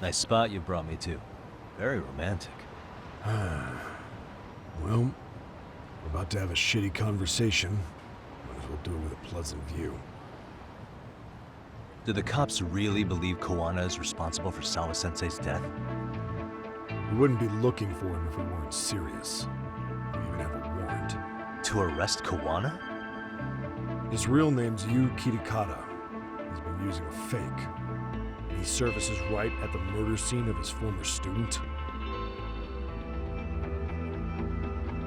Nice spot you brought me to. Very romantic. Well, we're about to have a shitty conversation. Might as well do it with a pleasant view. Do the cops really believe Kawana is responsible for Sawa-sensei's death? We wouldn't be looking for him if we weren't serious. We even have a warrant. To arrest Kawana? His real name's Yu Kitakata. He's been using a fake. He surfaces right at the murder scene of his former student.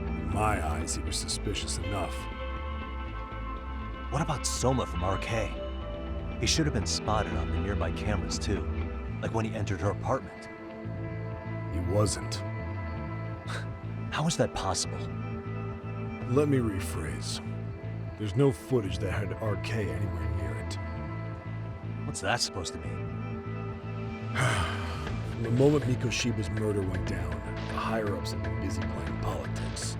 In my eyes, he was suspicious enough. What about Soma from RK? He should have been spotted on the nearby cameras too, like when he entered her apartment. He wasn't. How is that possible? Let me rephrase. There's no footage that had RK anywhere near it. What's that supposed to mean? From the moment Mikoshiba's murder went down, the higher-ups have been busy playing politics.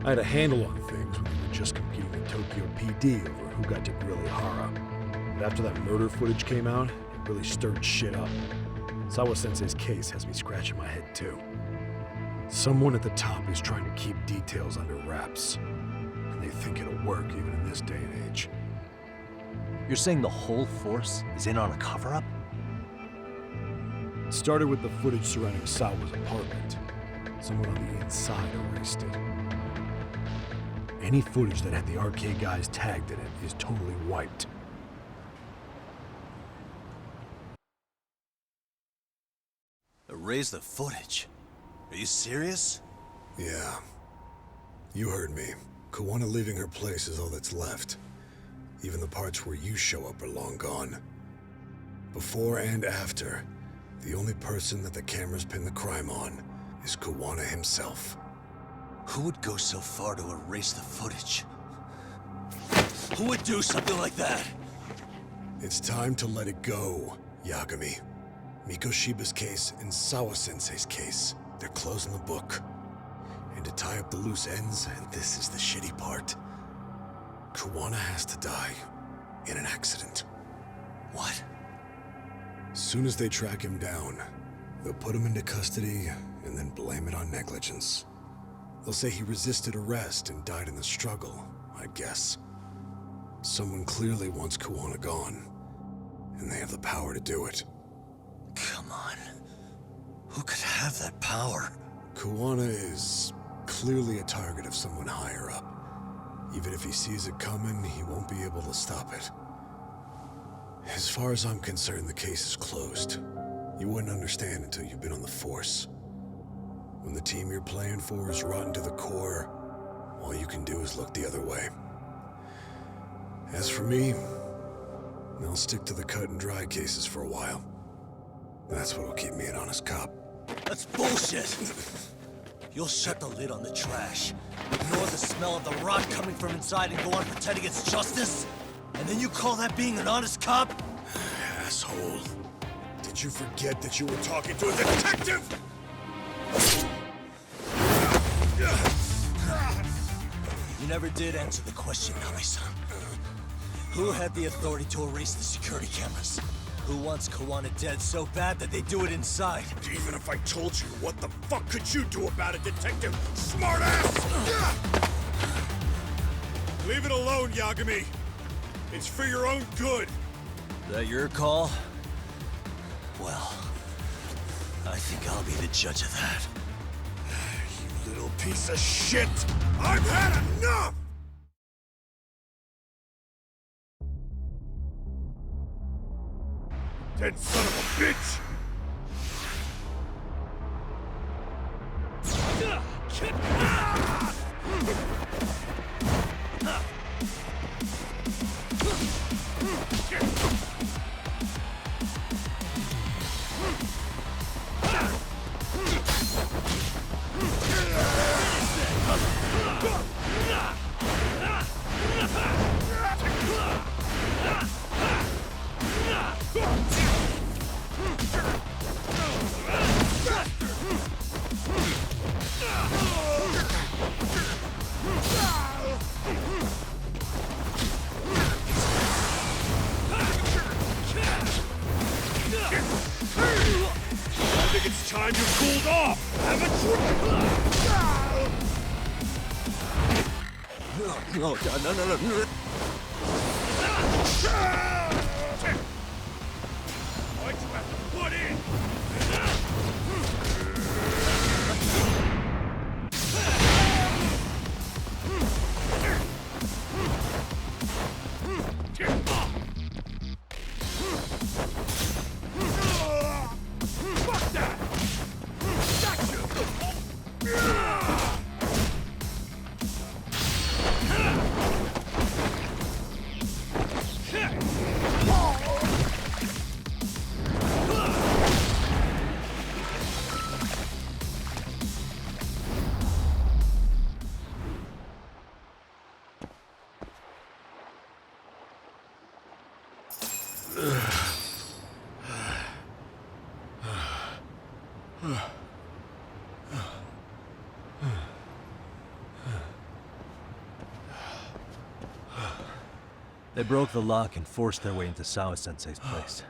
I had a handle on things when we were just competing with Tokyo PD over who got to grill Ihara. But after that murder footage came out, it really stirred shit up. Sawa-sensei's case has me scratching my head too. Someone at the top is trying to keep details under wraps. And they think it'll work even in this day and age. You're saying the whole force is in on a cover-up? It started with the footage surrounding Sawa's apartment. Someone on the inside erased it. Any footage that had the RK guys tagged in it is totally wiped. Erase the footage? Are you serious? Yeah. You heard me. Kawana leaving her place is all that's left. Even the parts where you show up are long gone. Before and after, the only person that the cameras pin the crime on is Kawana himself. Who would go so far to erase the footage? Who would do something like that? It's time to let it go, Yagami. Mikoshiba's case and Sawa-sensei's case, they're closing the book. And to tie up the loose ends, and this is the shitty part, Kawana has to die in an accident. What? Soon as they track him down, they'll put him into custody and then blame it on negligence. They'll say he resisted arrest and died in the struggle, I guess. Someone clearly wants Kawana gone, and they have the power to do it. Come on. Who could have that power? Kawana is clearly a target of someone higher up. Even if he sees it coming, he won't be able to stop it. As far as I'm concerned, the case is closed. You wouldn't understand until you've been on the force. When the team you're playing for is rotten to the core, all you can do is look the other way. As for me, I'll stick to the cut and dry cases for a while. That's what'll keep me an honest cop. That's bullshit! You'll shut the lid on the trash, ignore the smell of the rot coming from inside and go on pretending it's justice? And then you call that being an honest cop? Asshole. Did you forget that you were talking to a detective? You never did answer the question, Nami-san. Who had the authority to erase the security cameras? Who wants Kawana dead so bad that they do it inside? Even if I told you, what the fuck could you do about it, detective? Smartass! Leave it alone, Yagami. It's for your own good. Is that your call? Well, I think I'll be the judge of that. You little piece of shit! I've had enough! Dead son of a bitch! glad you cooled off! Have a No, no. Why'd you have to put in? Fuck that! Gotcha! They broke the lock and forced their way into Sawa-sensei's place.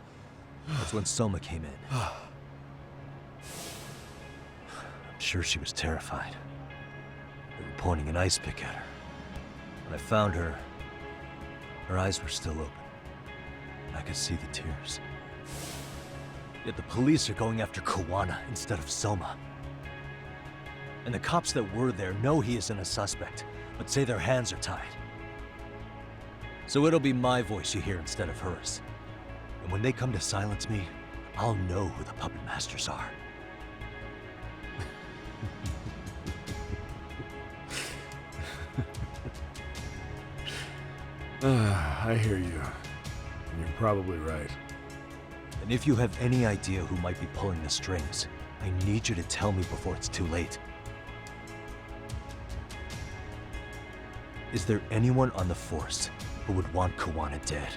That's when Soma came in. I'm sure she was terrified. They were pointing an ice pick at her. When I found her, her eyes were still open. I could see the tears. Yet the police are going after Kawana instead of Soma. And the cops that were there know he isn't a suspect, but say their hands are tied. So it'll be my voice you hear instead of hers. And when they come to silence me, I'll know who the puppet masters are. I hear you. You're probably right. And if you have any idea who might be pulling the strings, I need you to tell me before it's too late. Is there anyone on the force who would want Kawana dead?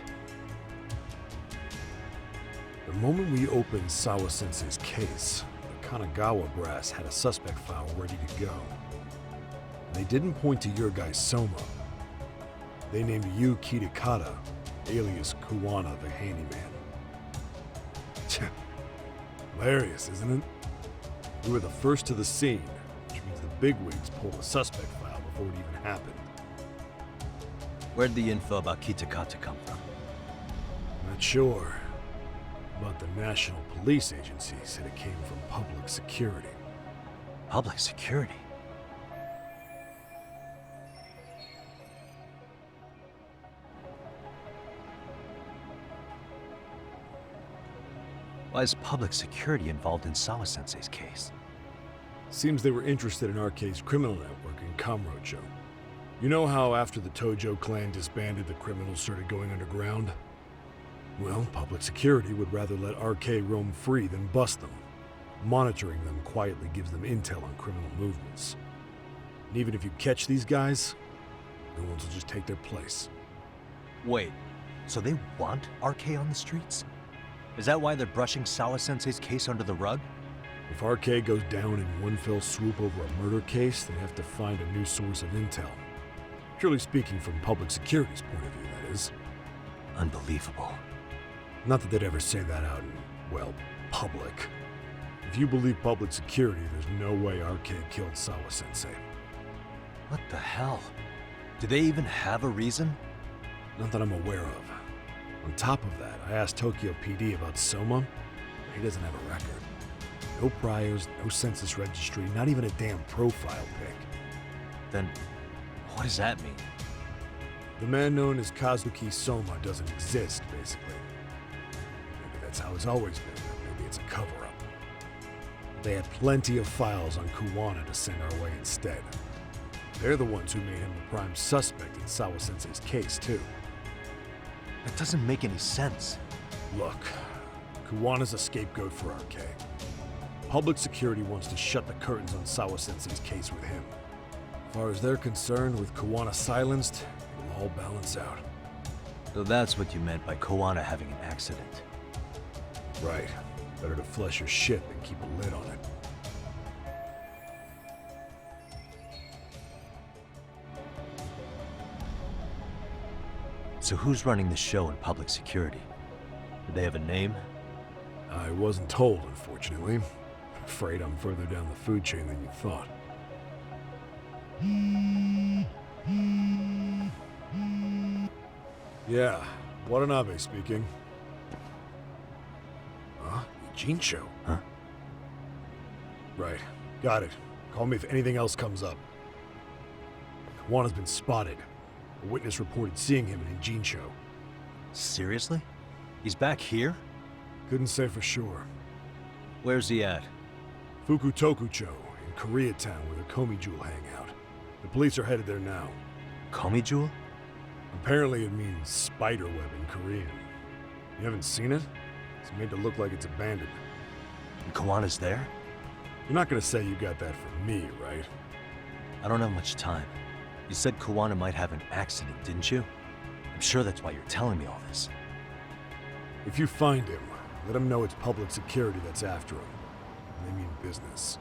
The moment we opened Sawa-sensei's case, the Kanagawa brass had a suspect file ready to go. They didn't point to your guy Soma. They named you Kitakata, alias Kawana the handyman. Hilarious, isn't it? We were the first to the scene, which means the bigwigs pulled a suspect file before it even happened. Where'd the info about Kitakata come from? Not sure, but the National Police Agency said it came from public security. Public security? Why is public security involved in Sawa-sensei's case? Seems they were interested in RK's criminal network in Kamurocho. You know how after the Tojo clan disbanded, the criminals started going underground? Well, public security would rather let RK roam free than bust them. Monitoring them quietly gives them intel on criminal movements. And even if you catch these guys, new ones will just take their place. Wait, so they want RK on the streets? Is that why they're brushing Sawa-sensei's case under the rug? If RK goes down in one fell swoop over a murder case, they have to find a new source of intel. Purely speaking, from public security's point of view, that is. Unbelievable. Not that they'd ever say that out in, well, public. If you believe public security, there's no way RK killed Sawa-sensei. What the hell? Do they even have a reason? Not that I'm aware of. On top of that, I asked Tokyo PD about Soma. He doesn't have a record. No priors, no census registry, not even a damn profile pic. Then, what does that mean? The man known as Kazuki Soma doesn't exist, basically. Maybe that's how it's always been, or maybe it's a cover-up. They had plenty of files on Kawana to send our way instead. They're the ones who made him the prime suspect in Sawa-sensei's case, too. That doesn't make any sense. Look, Kawana's a scapegoat for RK. Public security wants to shut the curtains on Sawa-sensei's case with him. As far as they're concerned, with Kawana silenced, it'll all balance out. So that's what you meant by Kawana having an accident. Right. Better to flush your shit than keep a lid on it. So who's running the show in public security? Do they have a name? I wasn't told, unfortunately. Afraid I'm further down the food chain than you thought. Yeah, Watanabe speaking. Huh? Jincho? Huh? Right. Got it. Call me if anything else comes up. Kawana's been spotted. A witness reported seeing him in Jincho. Seriously? He's back here? Couldn't say for sure. Where's he at? Fukutokucho, in Koreatown, where the Komi Jewel hang out. The police are headed there now. Komi Jewel? Apparently it means spider web in Korean. You haven't seen it? It's made to look like it's abandoned. And Kawana's there? You're not gonna say you got that from me, right? I don't have much time. You said Kawana might have an accident, didn't you? I'm sure that's why you're telling me all this. If you find him, let him know it's public security that's after him. They mean business.